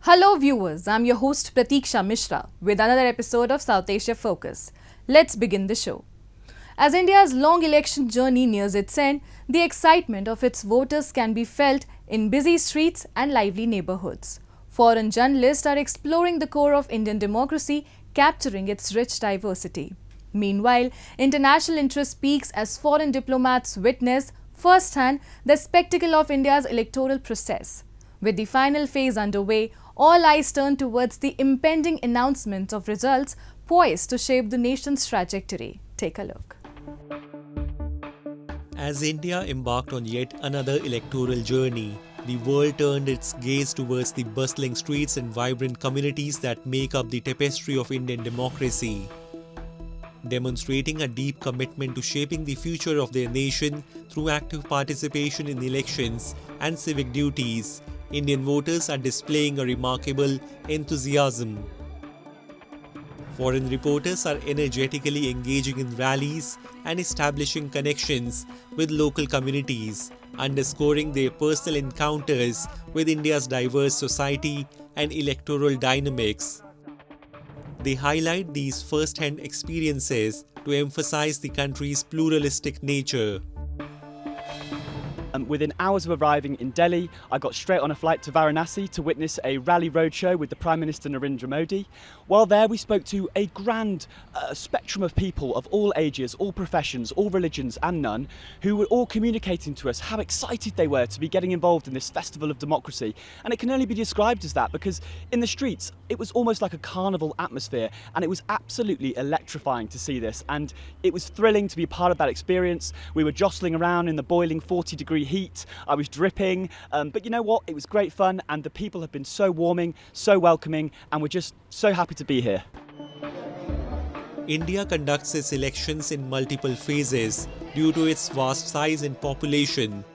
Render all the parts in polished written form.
Hello viewers, I'm your host Pratiksha Mishra with another episode of South Asia Focus. Let's begin the show. As India's long election journey nears its end, the excitement of its voters can be felt in busy streets and lively neighborhoods. Foreign journalists are exploring the core of Indian democracy, capturing its rich diversity. Meanwhile, international interest peaks as foreign diplomats witness firsthand the spectacle of India's electoral process. With the final phase underway, all eyes turn towards the impending announcement of results poised to shape the nation's trajectory. Take a look. As India embarked on yet another electoral journey, the world turned its gaze towards the bustling streets and vibrant communities that make up the tapestry of Indian democracy. Demonstrating a deep commitment to shaping the future of their nation through active participation in elections and civic duties, Indian voters are displaying a remarkable enthusiasm. Foreign reporters are energetically engaging in rallies and establishing connections with local communities, underscoring their personal encounters with India's diverse society and electoral dynamics. They highlight these first-hand experiences to emphasize the country's pluralistic nature. Within hours of arriving in Delhi, I got straight on a flight to Varanasi to witness a rally roadshow with the Prime Minister Narendra Modi. While there, we spoke to a grand spectrum of people of all ages, all professions, all religions and none, who were all communicating to us how excited they were to be getting involved in this festival of democracy. And it can only be described as that because in the streets, it was almost like a carnival atmosphere, and it was absolutely electrifying to see this. And it was thrilling to be part of that experience. We were jostling around in the boiling 40-degree heat. I was dripping, but you know what? It was great fun, and the people have been so warming, so welcoming, and we're just so happy to be here. India conducts its elections in multiple phases due to its vast size and population.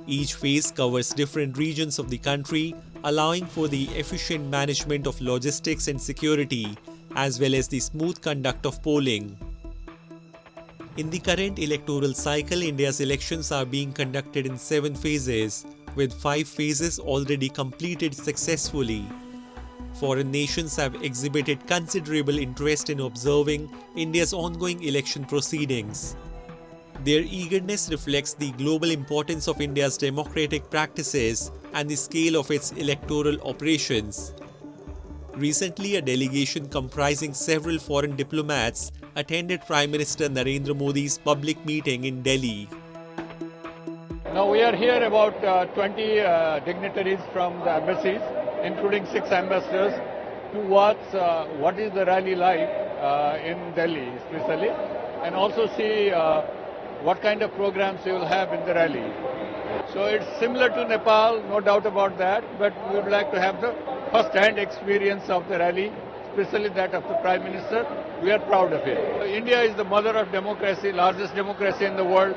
Each phase covers different regions of the country, allowing for the efficient management of logistics and security, as well as the smooth conduct of polling. In the current electoral cycle, India's elections are being conducted in 7 phases, with 5 phases already completed successfully. Foreign nations have exhibited considerable interest in observing India's ongoing election proceedings. Their eagerness reflects the global importance of India's democratic practices and the scale of its electoral operations. Recently, a delegation comprising several foreign diplomats attended Prime Minister Narendra Modi's public meeting in Delhi. Now we are here about 20 dignitaries from the embassies, including 6 ambassadors, to watch what is the rally like in Delhi especially, and also see what kind of programs we will have in the rally. So it's similar to Nepal, no doubt about that, but we would like to have the first-hand experience of the rally, especially that of the Prime Minister. We are proud of it. India is the mother of democracy, largest democracy in the world.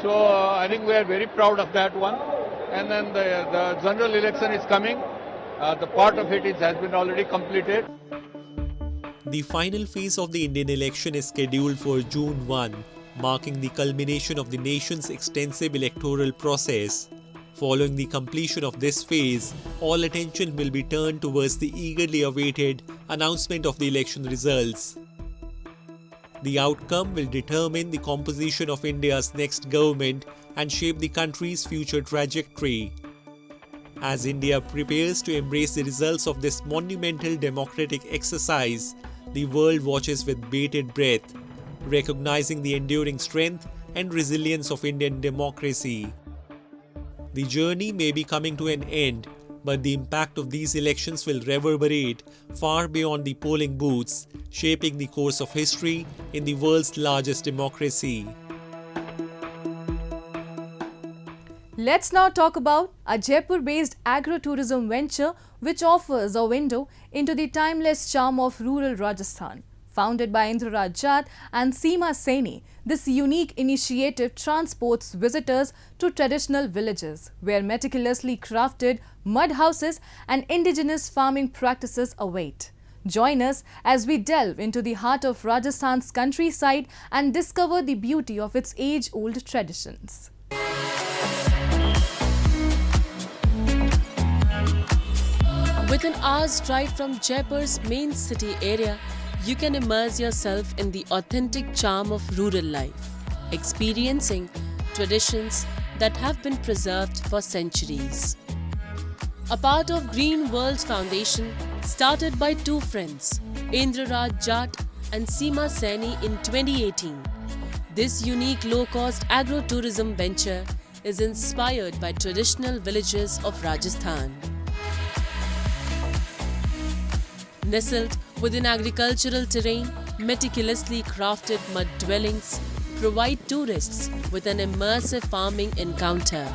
So I think we are very proud of that one. And then the general election is coming. The part of it has been already completed. The final phase of the Indian election is scheduled for June 1, marking the culmination of the nation's extensive electoral process. Following the completion of this phase, all attention will be turned towards the eagerly awaited announcement of the election results. The outcome will determine the composition of India's next government and shape the country's future trajectory. As India prepares to embrace the results of this monumental democratic exercise, the world watches with bated breath, recognizing the enduring strength and resilience of Indian democracy. The journey may be coming to an end, but the impact of these elections will reverberate far beyond the polling booths, shaping the course of history in the world's largest democracy. Let's now talk about a Jaipur-based agro-tourism venture which offers a window into the timeless charm of rural Rajasthan. Founded by Indraraj Jat and Seema Saini, this unique initiative transports visitors to traditional villages where meticulously crafted mud houses and indigenous farming practices await. Join us as we delve into the heart of Rajasthan's countryside and discover the beauty of its age-old traditions. With an hour's drive from Jaipur's main city area, you can immerse yourself in the authentic charm of rural life, experiencing traditions that have been preserved for centuries. A part of Green Worlds Foundation, started by two friends, Indraraj Jat and Seema Saini in 2018. This unique low-cost agro-tourism venture is inspired by traditional villages of Rajasthan. Nestled within agricultural terrain, meticulously crafted mud dwellings provide tourists with an immersive farming encounter.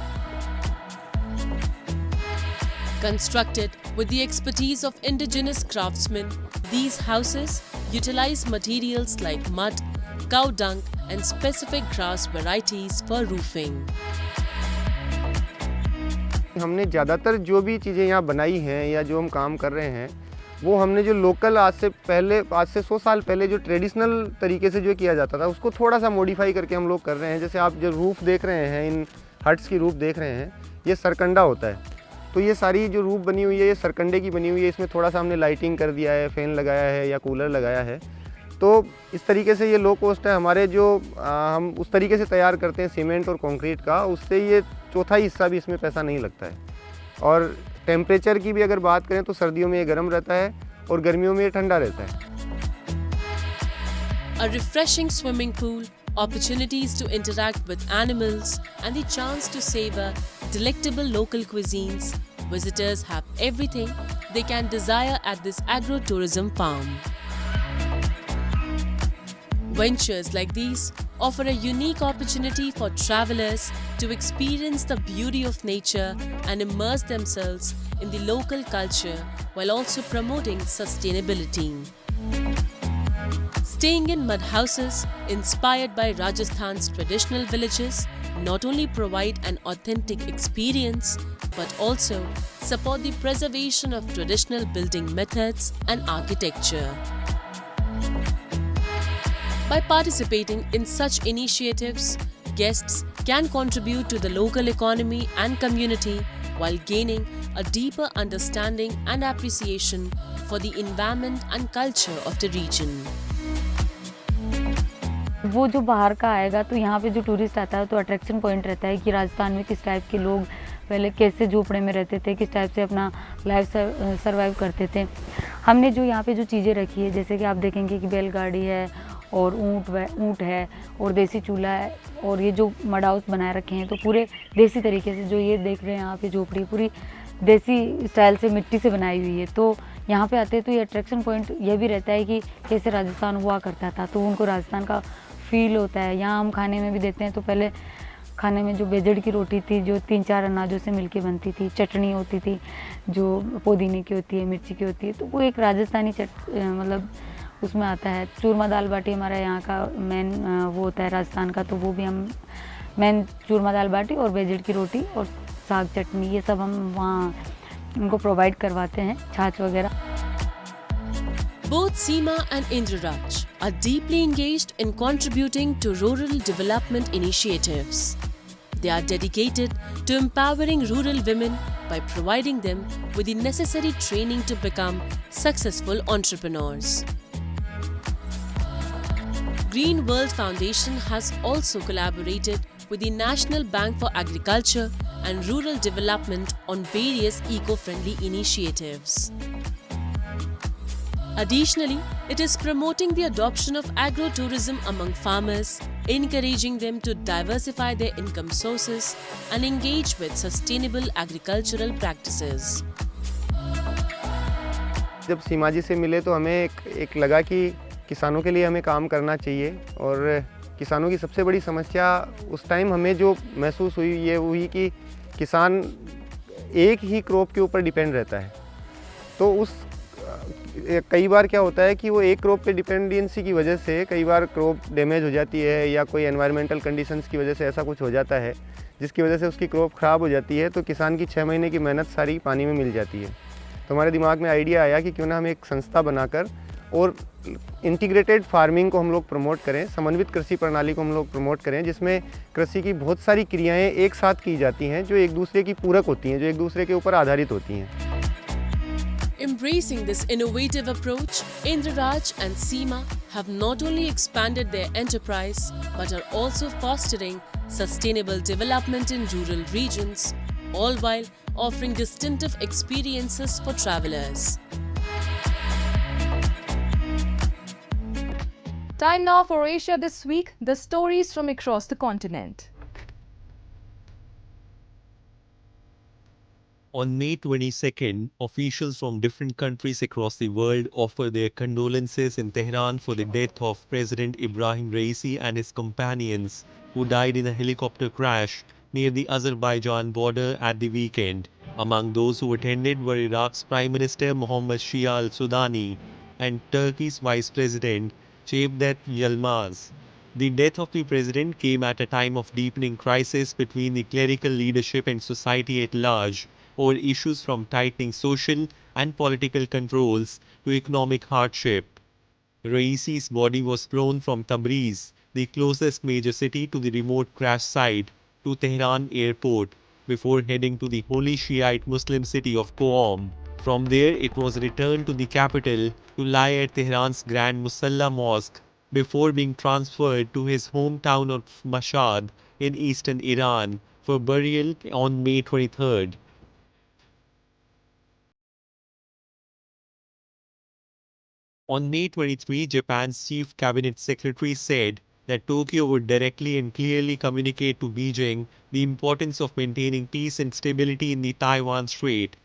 Constructed with the expertise of indigenous craftsmen, these houses utilize materials like mud, cow dung, and specific grass varieties for roofing. हमने ज़्यादातर जो भी चीज़ें यहाँ बनाई हैं या जो हम काम कर रहे हैं वो हमने जो लोकल आज से 100 साल पहले जो ट्रेडिशनल तरीके से जो किया जाता था उसको थोड़ा सा मॉडिफाई करके हम लोग कर रहे हैं। जैसे आप जो रूफ़ देख रहे हैं, इन हट्स की रूफ़ देख रहे हैं, ये सरकंडा होता है। तो ये सारी जो रूफ़ बनी हुई है ये सरकंडे की बनी हुई है। इसमें थोड़ा सा हमने लाइटिंग कर दिया है, फ़ैन लगाया है या कूलर लगाया है। तो इस तरीके से ये लो कॉस्ट है। हमारे जो हम उस तरीके से तैयार करते हैं सीमेंट और कंक्रीट का, उससे ये चौथाई हिस्सा भी इसमें पैसा नहीं लगता है। और टेम्परेचर की भी अगर बात करें तो सर्दियों में ये गर्म रहता है और गर्मियों में ये ठंडा रहता है। A refreshing swimming pool, opportunities to interact with animals, and the chance to savor delectable local cuisines. Visitors have everything they can desire at this agro-tourism farm. Ventures like these offer a unique opportunity for travelers to experience the beauty of nature and immerse themselves in the local culture while also promoting sustainability. Staying in mud houses inspired by Rajasthan's traditional villages not only provide an authentic experience but also support the preservation of traditional building methods and architecture. By participating in such initiatives, guests can contribute to the local economy and community while gaining a deeper understanding and appreciation for the environment and culture of the region. वो जो बाहर का आएगा तो यहाँ पे जो tourist आता है तो अट्रैक्शन पॉइंट रहता है कि राजस्थान में किस टाइप के लोग पहले कैसे झोपड़े में रहते थे, किस टाइप से अपना लाइफ सर्वाइव करते थे। हमने जो यहाँ पे जो चीज़ें रखी है, जैसे कि आप देखेंगे कि बैलगाड़ी है और ऊँट है और देसी चूल्हा है और ये जो मड हाउस बनाए रखे हैं तो पूरे देसी तरीके से जो ये देख रहे हैं यहाँ पे झोपड़ी पूरी देसी स्टाइल से मिट्टी से बनाई हुई है। तो यहाँ पे आते हैं तो ये अट्रैक्शन पॉइंट ये भी रहता है कि कैसे राजस्थान हुआ करता था, तो उनको राजस्थान का फील होता है। यहाँ हम खाने में भी देते हैं तो पहले खाने में जो बेजड़ की रोटी थी जो 3-4 अनाजों से मिलके बनती थी, चटनी होती थी जो पुदीने की होती है, मिर्ची की होती है, तो वो एक राजस्थानी मतलब उसमें आता है। चूरमा दाल बाटी हमारा यहाँ का मेन वो होता है राजस्थान का, तो वो भी हम मेन चूरमा दाल बाटी और बेजड़ की रोटी और साग चटनी ये सब हम वहाँ उनको प्रोवाइड करवाते हैं, छाछ वगैरह। Both Seema and Indraraj are deeply engaged in contributing to rural development initiatives. They are dedicated to empowering rural women by providing them with the necessary training to become successful entrepreneurs. Green World Foundation has also collaborated with the National Bank for Agriculture and Rural Development on various eco-friendly initiatives. Additionally, it is promoting the adoption of agro-tourism among farmers, encouraging them to diversify their income sources and engage with sustainable agricultural practices. जब सीमा जी से मिले तो हमें एक लगा कि किसानों के लिए हमें काम करना चाहिए और किसानों की सबसे बड़ी समस्या उस टाइम हमें जो महसूस हुई ये हुई कि किसान एक ही क्रॉप के ऊपर डिपेंड रहता है। तो उस कई बार क्या होता है कि वो एक क्रॉप पे डिपेंडेंसी की वजह से कई बार क्रॉप डैमेज हो जाती है या कोई एनवायरमेंटल कंडीशंस की वजह से ऐसा कुछ हो जाता है जिसकी वजह से उसकी क्रॉप ख़राब हो जाती है, तो किसान की 6 महीने की मेहनत सारी पानी में मिल जाती है। तो हमारे दिमाग में आइडिया आया कि क्यों ना हम एक संस्था बनाकर और इंटीग्रेटेड फार्मिंग को हम लोग प्रमोट करें, समन्वित कृषि प्रणाली को हम लोग प्रमोट करें, जिसमें कृषि की बहुत सारी क्रियाएं एक साथ की जाती हैं जो एक दूसरे की पूरक होती हैं, जो एक दूसरे के ऊपर आधारित होती हैं। Embracing this innovative approach, Indraraj and Seema have not only expanded their enterprise but are also fostering sustainable development in rural regions, all while offering distinctive experiences for travelers. Time now for Asia This Week, the stories from across the continent. On May 22nd, officials from different countries across the world offered their condolences in Tehran for the death of President Ibrahim Raisi and his companions, who died in a helicopter crash near the Azerbaijan border at the weekend. Among those who attended were Iraq's Prime Minister Mohammad Shia al-Sudani and Turkey's Vice President Cevdet Yilmaz. The death of the president came at a time of deepening crisis between the clerical leadership and society at large over issues from tightening social and political controls to economic hardship. Raisi's body was flown from Tabriz, the closest major city to the remote crash site, to Tehran airport before heading to the holy Shiite Muslim city of Qom. From there, it was returned to the capital to lie at Tehran's Grand Musalla Mosque before being transferred to his hometown of Mashhad in eastern Iran for burial on May 23rd. On May 23, Japan's chief cabinet secretary said that Tokyo would directly and clearly communicate to Beijing the importance of maintaining peace and stability in the Taiwan Strait.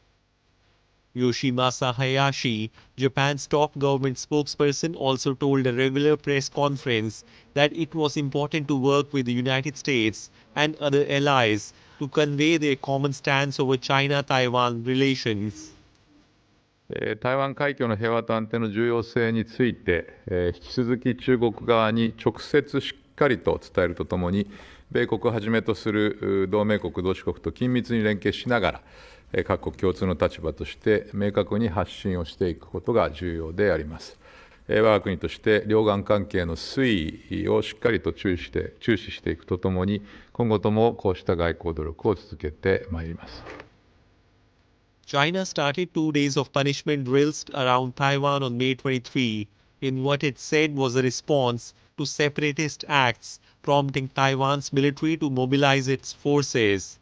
Yoshimasa Hayashi, Japan's top government spokesperson, also told a regular press conference that it was important to work with the United States and other allies to convey their common stance over China-Taiwan relations. 台湾海峡の平和と安定の重要性について、引き続き中国側に直接しっかりと伝えるとともに、米国をはじめとする同盟国、同志国と緊密に連携しながら、各国共通の立場として明確に発信をしていくことが重要であります。我が国として両岸関係の推移をしっかりと注視していくとともに、今後ともこうした外交努力を続けてまいります。China started 2 days of punishment drills around Taiwan on May 23 in what it said was a response to separatist acts, prompting Taiwan's military to mobilize its forces.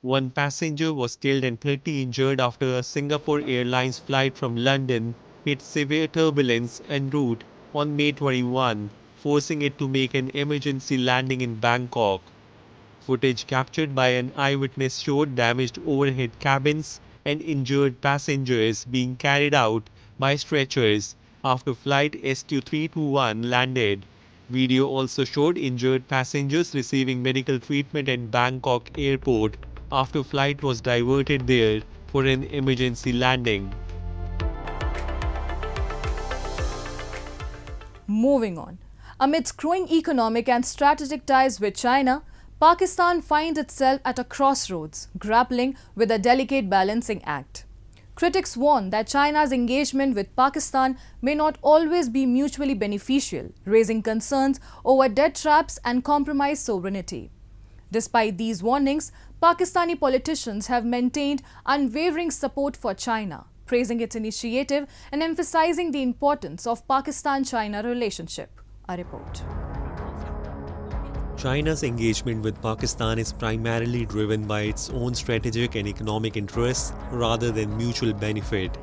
One passenger was killed and 30 injured after a Singapore Airlines flight from London hit severe turbulence en route on May 21, forcing it to make an emergency landing in Bangkok. Footage captured by an eyewitness showed damaged overhead cabins and injured passengers being carried out by stretchers after flight SQ321 landed. Video also showed injured passengers receiving medical treatment at Bangkok airport after flight was diverted there for an emergency landing. Moving on. Amidst growing economic and strategic ties with China, Pakistan finds itself at a crossroads, grappling with a delicate balancing act. Critics warn that China's engagement with Pakistan may not always be mutually beneficial, raising concerns over debt traps and compromised sovereignty. Despite these warnings, Pakistani politicians have maintained unwavering support for China, praising its initiative and emphasizing the importance of Pakistan-China relationship. A report. China's engagement with Pakistan is primarily driven by its own strategic and economic interests rather than mutual benefit.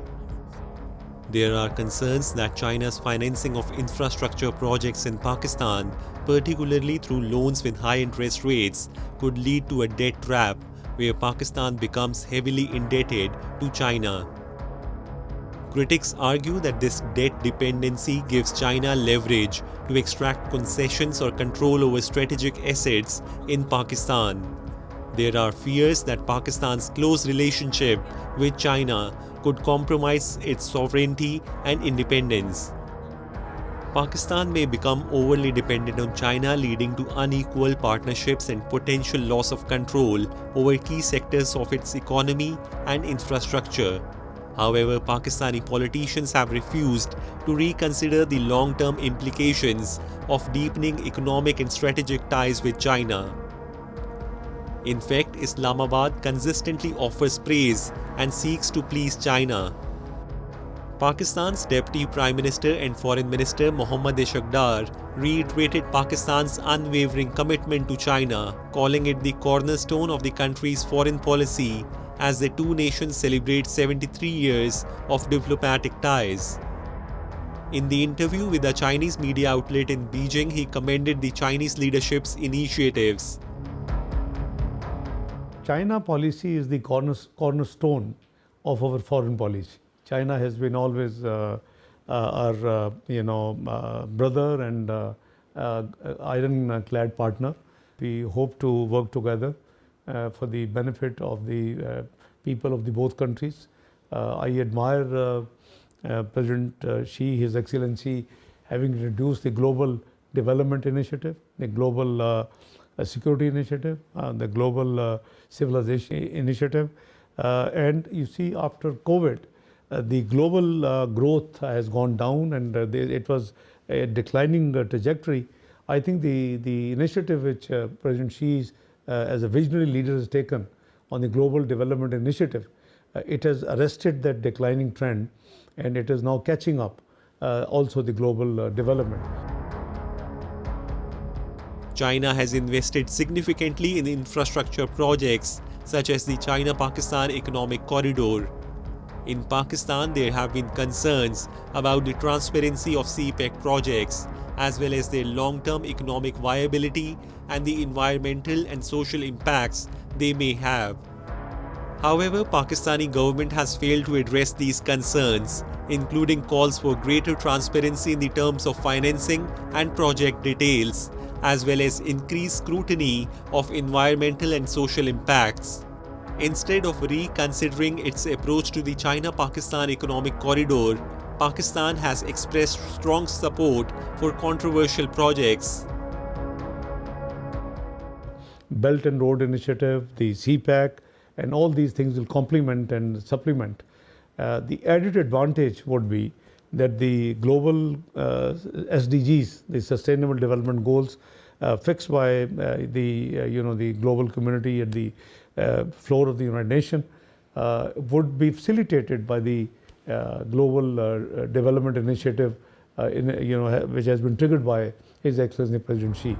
There are concerns that China's financing of infrastructure projects in Pakistan, particularly through loans with high interest rates, could lead to a debt trap where Pakistan becomes heavily indebted to China. Critics argue that this debt dependency gives China leverage to extract concessions or control over strategic assets in Pakistan. There are fears that Pakistan's close relationship with China could compromise its sovereignty and independence. Pakistan may become overly dependent on China, leading to unequal partnerships and potential loss of control over key sectors of its economy and infrastructure. However, Pakistani politicians have refused to reconsider the long-term implications of deepening economic and strategic ties with China. In fact, Islamabad consistently offers praise and seeks to please China. Pakistan's Deputy Prime Minister and Foreign Minister Mohammad Ishaqdar reiterated Pakistan's unwavering commitment to China, calling it the cornerstone of the country's foreign policy as the two nations celebrate 73 years of diplomatic ties. In the interview with a Chinese media outlet in Beijing, he commended the Chinese leadership's initiatives. China policy is the cornerstone of our foreign policy. China has been always our brother and iron-clad partner. We hope to work together for the benefit of the people of the both countries. I admire President Xi, His Excellency, having introduced the Global Development Initiative, the Global Security Initiative, the Global Civilization Initiative. And you see, after COVID, the global growth has gone down and it was a declining trajectory. I think the initiative which President Xi as a visionary leader has taken on the Global Development Initiative, it has arrested that declining trend and it is now catching up also the global development. China has invested significantly in infrastructure projects such as the China-Pakistan Economic Corridor. In Pakistan, there have been concerns about the transparency of CPEC projects, as well as their long-term economic viability and the environmental and social impacts they may have. However, Pakistani government has failed to address these concerns, including calls for greater transparency in the terms of financing and project details, as well as increased scrutiny of environmental and social impacts. Instead of reconsidering its approach to the China-Pakistan Economic Corridor, Pakistan has expressed strong support for controversial projects. Belt and Road Initiative, the CPEC, and all these things will complement and supplement. The added advantage would be that the global SDGs, the Sustainable Development Goals, fixed by the global community at the floor of the United Nations, would be facilitated by the Global Development Initiative, which has been triggered by His Excellency President Xi.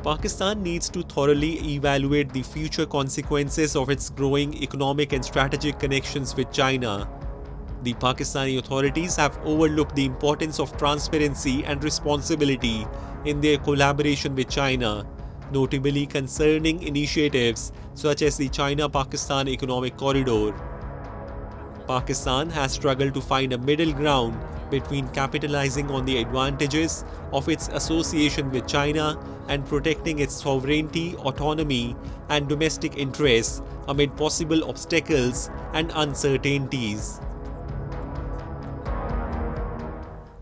Pakistan needs to thoroughly evaluate the future consequences of its growing economic and strategic connections with China. The Pakistani authorities have overlooked the importance of transparency and responsibility in their collaboration with China, notably concerning initiatives such as the China-Pakistan Economic Corridor. Pakistan has struggled to find a middle ground between capitalizing on the advantages of its association with China and protecting its sovereignty, autonomy, and domestic interests amid possible obstacles and uncertainties.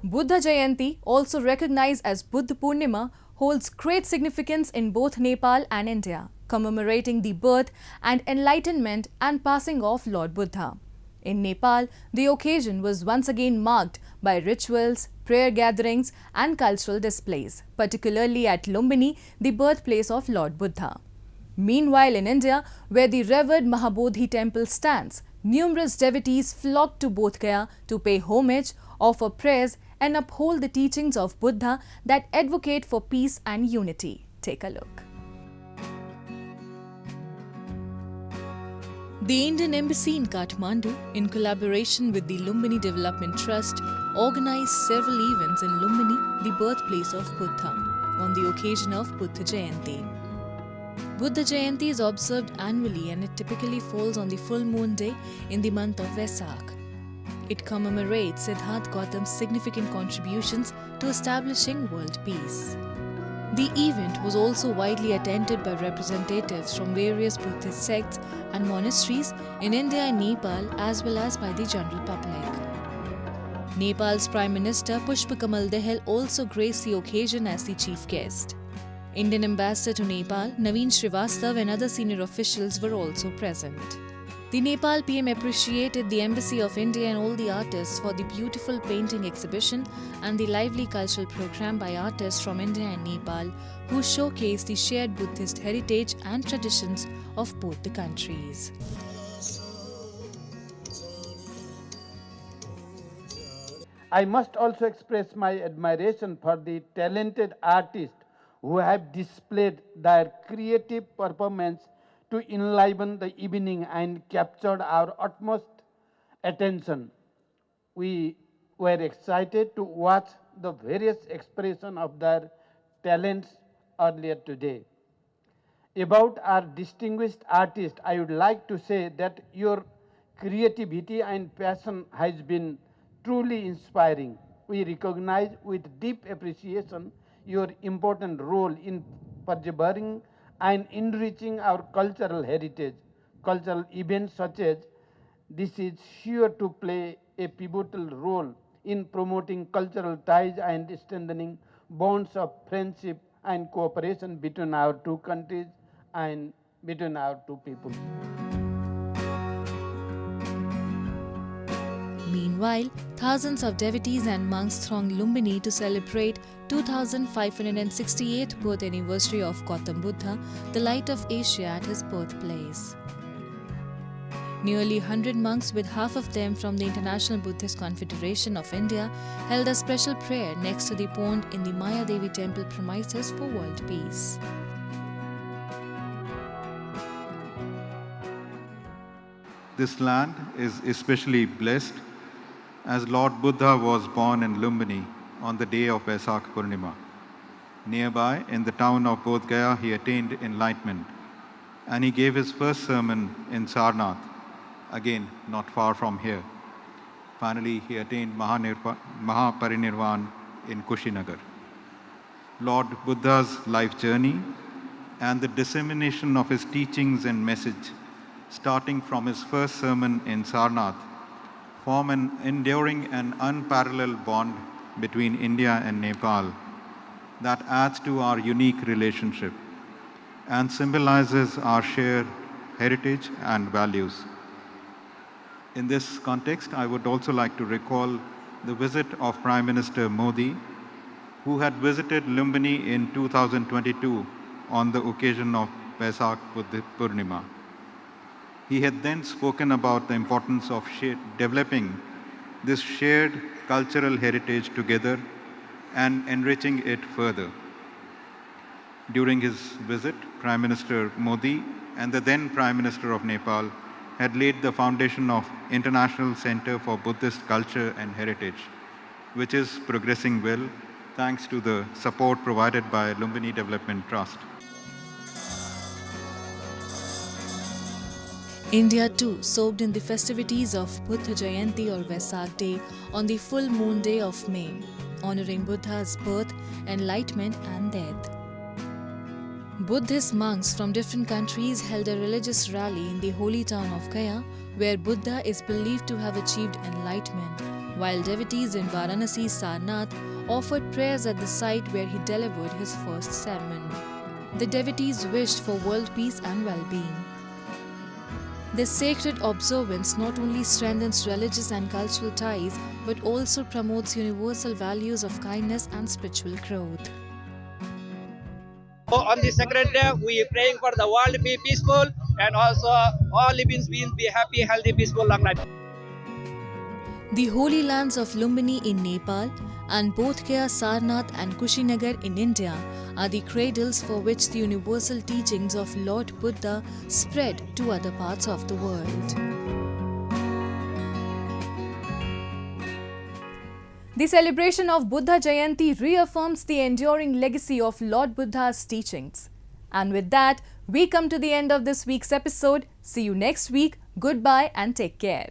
Buddha Jayanti, also recognized as Buddha Purnima, holds great significance in both Nepal and India, commemorating the birth and enlightenment and passing of Lord Buddha. In Nepal, the occasion was once again marked by rituals, prayer gatherings and cultural displays, particularly at Lumbini, the birthplace of Lord Buddha. Meanwhile, in India, where the revered Mahabodhi temple stands, numerous devotees flock to Bodh Gaya to pay homage, offer prayers and uphold the teachings of Buddha that advocate for peace and unity. Take a look. The Indian Embassy in Kathmandu, in collaboration with the Lumbini Development Trust, organized several events in Lumbini, the birthplace of Buddha, on the occasion of Buddha Jayanti. Buddha Jayanti is observed annually and it typically falls on the full moon day in the month of Vesak. It commemorates Siddhartha Gautam's significant contributions to establishing world peace. The event was also widely attended by representatives from various Buddhist sects and monasteries in India and Nepal, as well as by the general public. Nepal's Prime Minister Pushpa Kamal Dahal also graced the occasion as the chief guest. Indian Ambassador to Nepal, Naveen Srivastav, and other senior officials were also present. The Nepal PM appreciated the Embassy of India and all the artists for the beautiful painting exhibition and the lively cultural program by artists from India and Nepal who showcase the shared Buddhist heritage and traditions of both the countries. I must also express my admiration for the talented artists who have displayed their creative performance to enliven the evening and captured our utmost attention. We were excited to watch the various expressions of their talents earlier today. About our distinguished artists, I would like to say that your creativity and passion has been truly inspiring. We recognize with deep appreciation your important role in preserving and enriching our cultural heritage. Cultural events such as this is sure to play a pivotal role in promoting cultural ties and strengthening bonds of friendship and cooperation between our two countries and between our two peoples. Meanwhile, thousands of devotees and monks thronged Lumbini to celebrate 2568th birth anniversary of Gautam Buddha, the light of Asia, at his birthplace. Nearly 100 monks, with half of them from the International Buddhist Confederation of India, held a special prayer next to the pond in the Maya Devi temple premises for world peace. This land is especially blessed as Lord Buddha was born in Lumbini on the day of Vaisakh Purnima. Nearby, in the town of Bodh Gaya, he attained enlightenment, and he gave his first sermon in Sarnath, again not far from here. Finally, he attained Mahaparinirvan in Kushinagar. Lord Buddha's life journey and the dissemination of his teachings and message, starting from his first sermon in Sarnath, form an enduring and unparalleled bond between India and Nepal that adds to our unique relationship and symbolizes our shared heritage and values. In this context, I would also like to recall the visit of Prime Minister Modi, who had visited Lumbini in 2022 on the occasion of Vaisakh Purnima. He had then spoken about the importance of developing this shared cultural heritage together and enriching it further. During his visit, Prime Minister Modi and the then Prime Minister of Nepal had laid the foundation of International Center for Buddhist Culture and Heritage, which is progressing well thanks to the support provided by Lumbini Development Trust. India too soaked in the festivities of Buddha Jayanti or Vaisakh Day on the full moon day of May, honoring Buddha's birth, enlightenment and death. Buddhist monks from different countries held a religious rally in the holy town of Gaya, where Buddha is believed to have achieved enlightenment, while devotees in Varanasi, Sarnath offered prayers at the site where he delivered his first sermon. The devotees wished for world peace and well-being. This sacred observance not only strengthens religious and cultural ties, but also promotes universal values of kindness and spiritual growth. On this sacred day, we are praying for the world to be peaceful and also all living beings be happy, healthy, peaceful, long life. The holy lands of Lumbini in Nepal and Bodh Gaya, Sarnath and Kushinagar in India are the cradles for which the universal teachings of Lord Buddha spread to other parts of the world. The celebration of Buddha Jayanti reaffirms the enduring legacy of Lord Buddha's teachings. And with that, we come to the end of this week's episode. See you next week. Goodbye and take care.